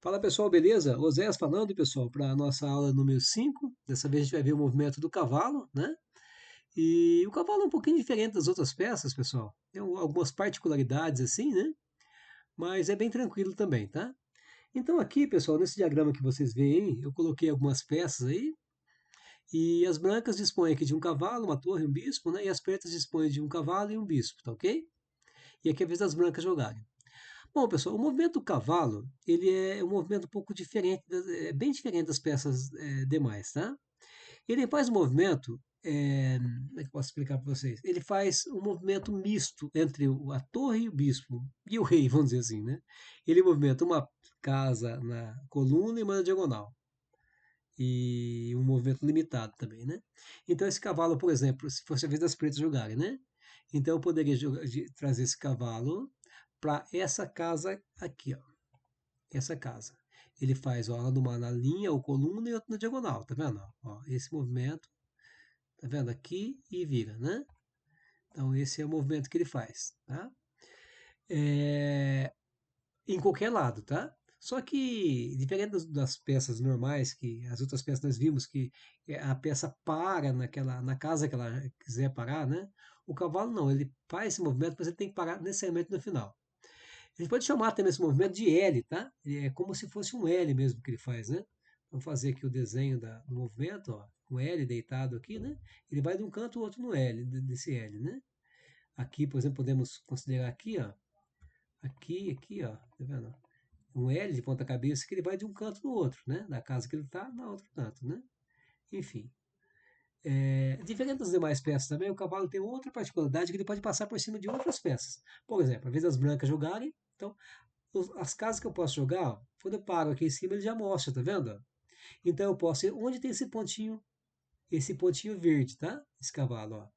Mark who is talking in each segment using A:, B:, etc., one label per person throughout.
A: Fala pessoal, beleza? Oséias falando, pessoal, para a nossa aula número 5. Dessa vez a gente vai ver o movimento do cavalo, né? E o cavalo é um pouquinho diferente das outras peças, pessoal. Tem algumas particularidades assim, né? Mas é bem tranquilo também, tá? Então aqui, pessoal, nesse diagrama que vocês veem, eu coloquei algumas peças aí. E as brancas dispõem aqui de um cavalo, uma torre, um bispo, né? E as pretas dispõem de um cavalo e um bispo, tá ok? E aqui é a vez das brancas jogarem. Bom, pessoal, o movimento do cavalo, ele é um movimento um pouco diferente, é bem diferente das peças demais, tá? Ele faz um movimento, como é que eu posso explicar para vocês? Ele faz um movimento misto entre a torre e o bispo, e o rei, vamos dizer assim, né? Ele movimenta uma casa na coluna e uma na diagonal, e um movimento limitado também, né? Então esse cavalo, por exemplo, se fosse a vez das pretas jogarem, né? Então eu poderia trazer esse cavalo para essa casa aqui, ó. Essa casa. Ele faz ó, uma na linha ou coluna e outra na diagonal, tá vendo? Ó, esse movimento, tá vendo aqui e vira, né? Então esse é o movimento que ele faz, tá? É, em qualquer lado, tá? Só que, diferente das peças normais, que as outras peças nós vimos que a peça para na casa que ela quiser parar, né? O cavalo não, ele faz esse movimento, mas ele tem que parar necessariamente no final. A gente pode chamar também esse movimento de L, tá? É como se fosse um L mesmo que ele faz, né? Vamos fazer aqui o desenho do movimento, ó, um L deitado aqui, né? Ele vai de um canto ao outro no L, desse L, né? Aqui, por exemplo, podemos considerar aqui, ó, aqui, ó, tá vendo? Um L de ponta cabeça que ele vai de um canto no outro, né? Da casa que ele está, na outro canto, né? Enfim. Diferente das demais peças também, o cavalo tem outra particularidade que ele pode passar por cima de outras peças. Por exemplo, às vezes as brancas jogarem, então as casas que eu posso jogar, ó, quando eu paro aqui em cima, ele já mostra, tá vendo? Então eu posso ir onde tem esse pontinho verde, tá? Esse cavalo, ó.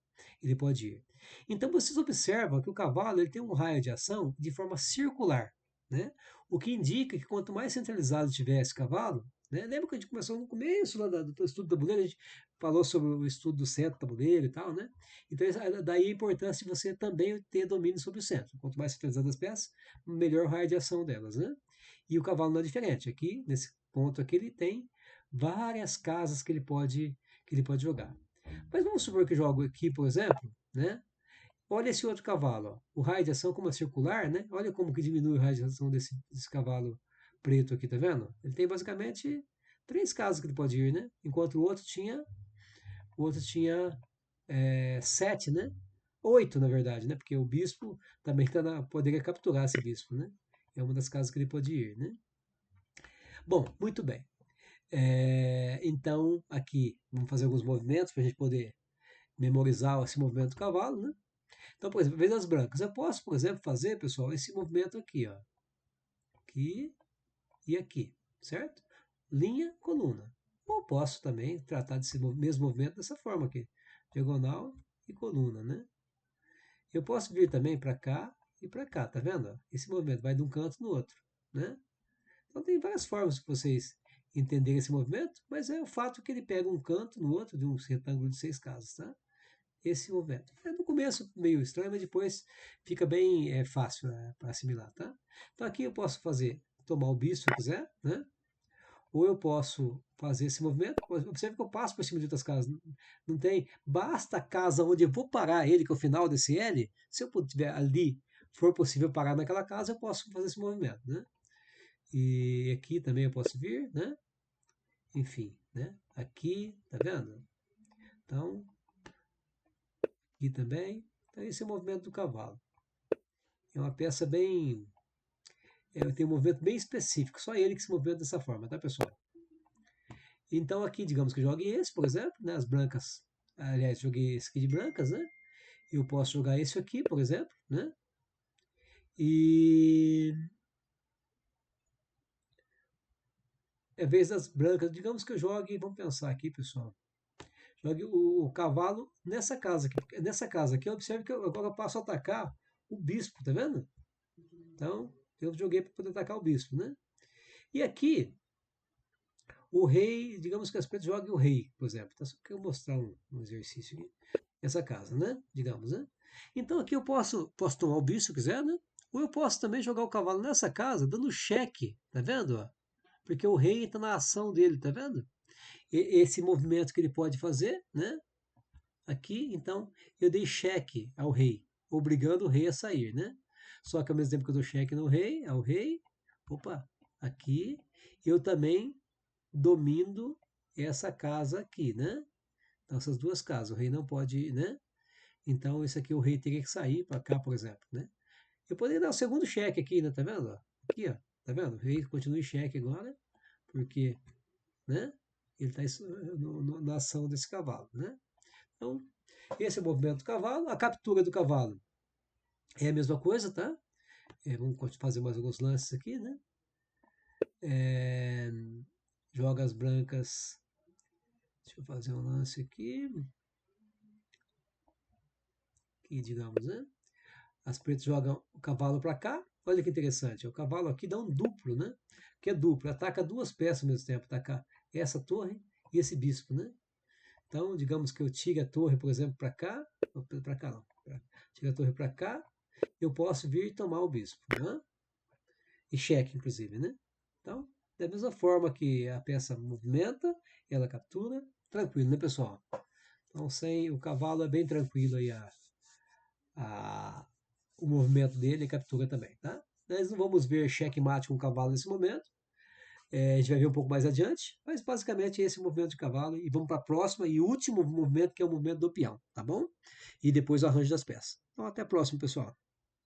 A: Ele pode ir. Então vocês observam que o cavalo ele tem um raio de ação de forma circular, né? O que indica que quanto mais centralizado tiver esse cavalo, né? Lembra que a gente começou no começo lá do estudo do tabuleiro, a gente falou sobre o estudo do centro do tabuleiro e tal, né? Então daí a importância de você também ter domínio sobre o centro. Quanto mais centralizado as peças, melhor o raio de ação delas, né? E o cavalo não é diferente. Aqui, nesse ponto aqui, ele tem várias casas que ele pode jogar. Mas vamos supor que eu jogo aqui, por exemplo, né? Olha esse outro cavalo, ó. O raio de ação como é circular, né? Olha como que diminui o raio de ação desse cavalo preto aqui, tá vendo? Ele tem basicamente três casas que ele pode ir, né? Enquanto o outro tinha sete, né? Oito, na verdade, né? Porque o bispo também poderia capturar esse bispo, né? É uma das casas que ele pode ir, né? Bom, muito bem. Então, aqui, vamos fazer alguns movimentos para a gente poder memorizar esse movimento do cavalo, né? Então, por exemplo, vezes as brancas. Eu posso, por exemplo, fazer, pessoal, esse movimento aqui, ó. Aqui e aqui, certo? Linha, coluna. Ou posso também tratar desse mesmo movimento dessa forma aqui. Diagonal e coluna, né? Eu posso vir também para cá e para cá, tá vendo? Esse movimento vai de um canto no outro, né? Então tem várias formas de vocês entenderem esse movimento, mas é o fato que ele pega um canto no outro de um retângulo de seis casas, tá? Esse movimento. No começo meio estranho, mas depois fica bem fácil para assimilar, tá? Então aqui eu posso tomar o bispo se eu quiser, né? Ou eu posso fazer esse movimento. Observe que eu passo por cima de outras casas. Não tem. Basta a casa onde eu vou parar ele, que é o final desse L. Se eu tiver ali, for possível parar naquela casa, eu posso fazer esse movimento, né? E aqui também eu posso vir, né? Enfim, né? Aqui, tá vendo? Então, aqui também. Então, esse é o movimento do cavalo. É uma peça bem. Tem um movimento bem específico, só ele que se movimenta dessa forma, tá, pessoal? Então, aqui, digamos que eu jogue esse, por exemplo, né? As brancas. Aliás, joguei esse aqui de brancas, né? Eu posso jogar esse aqui, por exemplo, né? E. É vez das brancas, digamos que eu jogue, vamos pensar aqui, pessoal. Jogue o cavalo nessa casa aqui. Nessa casa aqui, observe que eu agora passo a atacar o bispo, tá vendo? Então, eu joguei para poder atacar o bispo, né? E aqui, o rei, digamos que as pretas joguem o rei, por exemplo. Então, só que eu mostrar um exercício aqui. Essa casa, né? Digamos, né? Então aqui eu posso tomar o bispo se quiser, né? Ou eu posso também jogar o cavalo nessa casa, dando cheque, tá vendo? Ó? porque o rei está na ação dele, tá vendo? Esse movimento que ele pode fazer, né? Aqui, então, eu dei cheque ao rei, obrigando o rei a sair, né? Só que ao mesmo tempo que eu dou cheque no rei, ao rei, opa, aqui, eu também domino essa casa aqui, né? Então, essas duas casas, o rei não pode, né? Então, isso aqui o rei teria que sair para cá, por exemplo, né? Eu poderia dar o segundo cheque aqui, né? Tá vendo? Aqui, ó. Tá vendo? O rei continua em cheque agora, porque, né? Ele está na ação desse cavalo, né? Então, esse é o movimento do cavalo. A captura do cavalo é a mesma coisa, tá? Vamos fazer mais alguns lances aqui, né? É, joga as brancas. Deixa eu fazer um lance aqui. Aqui, digamos, né? As pretas jogam o cavalo para cá. Olha que interessante. O cavalo aqui dá um duplo, né? Que é duplo. Ataca duas peças ao mesmo tempo. Ataca essa torre e esse bispo, né? Então, digamos que eu tire a torre, por exemplo, para cá. Para cá não. Tire a torre para cá. Eu posso vir e tomar o bispo, né? E cheque, inclusive, né? Então, da mesma forma que a peça movimenta, ela captura, tranquilo, né, pessoal? Então, sem o cavalo é bem tranquilo aí a, o movimento dele e captura também, tá? Nós não vamos ver checkmate com o cavalo nesse momento, a gente vai ver um pouco mais adiante, mas basicamente esse é o movimento de cavalo e vamos para a próxima e último movimento, que é o movimento do peão, tá bom? E depois o arranjo das peças. Então, até a próxima, pessoal.